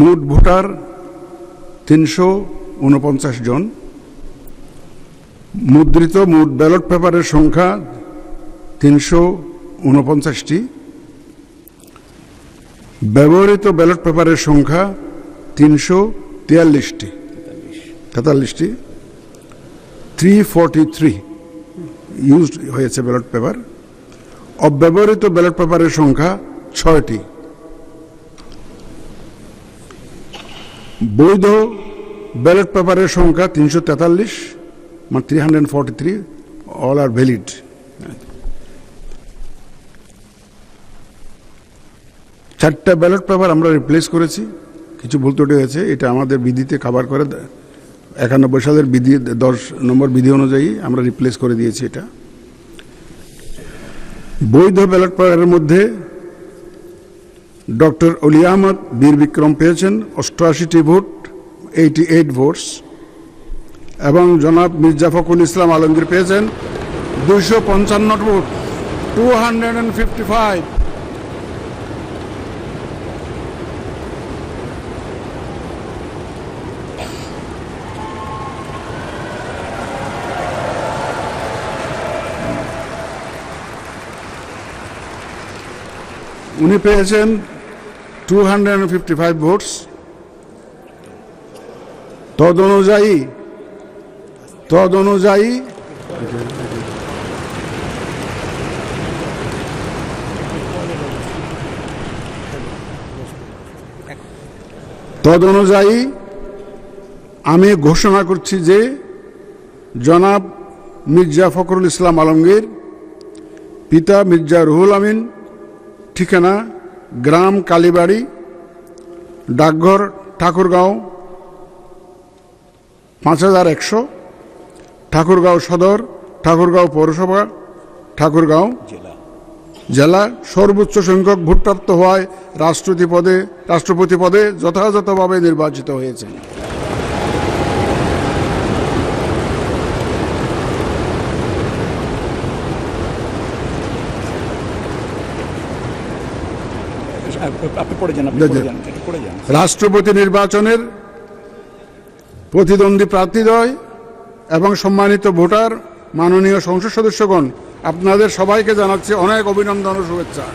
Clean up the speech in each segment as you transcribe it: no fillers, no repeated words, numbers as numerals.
মোট ভোটার ৩৪৯ জন। মুদ্রিত মোট ব্যালট পেপারের সংখ্যা ৩৪৯টি। ব্যবহৃত ব্যালট পেপারের সংখ্যা ৩৪৩টি। 343 ইউজড হয়েছে ব্যালট পেপার। অব্যবহৃত ব্যালট পেপারের সংখ্যা 6টি। বৈধ ব্যালট পেপারের সংখ্যা 343, মানে 343, অল আর ভ্যালিড। চারটা ব্যালট পেপার আমরা রিপ্লেস করেছি, কিছু ভুল ত্রুটি হয়েছে, এটা আমাদের বিধিতে কভার করে 91 সালের বিধি 10 নম্বর বিধি অনুযায়ী আমরা রিপ্লেস করে দিয়েছি এটা। বৈধ ব্যালট পেপারের মধ্যে ডক্টর অলি আহমদ বীর বিক্রম পেয়েছেন 88টি ভোট, 88 ভোটস, এবং জনাব মির্জা ফখরুল ইসলাম আলমগীর পেয়েছেন 255 ভোট, 255। উনি পেয়েছেন 255 ভোটস। তদ অনুযায়ী আমি ঘোষণা করছি যে জনাব মির্জা ফখরুল ইসলাম আলমগীর, পিতা মির্জা রুহুল আমিন, ঠিকানা গ্রাম কালীবাড়ি, ডাকঘর ঠাকুরগাঁও 5100, ঠাকুরগাঁও সদর, ঠাকুরগাঁও পৌরসভা, ঠাকুরগাঁও জেলা, সর্বোচ্চ সংখ্যক ভোটপ্রাপ্ত হওয়ায় রাষ্ট্রপতি পদে যথাযথভাবে নির্বাচিত হয়েছেন। রাষ্ট্রপতি নির্বাচনের প্রতিদ্বন্দ্বী প্রার্থীদ্বয় এবং সম্মানিত ভোটার, মাননীয় সংসদ সদস্যগণ, আপনাদের সবাইকে জানাচ্ছি অনেক অভিনন্দন ও শুভেচ্ছা।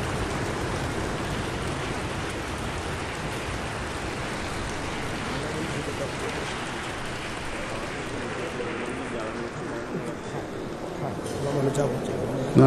না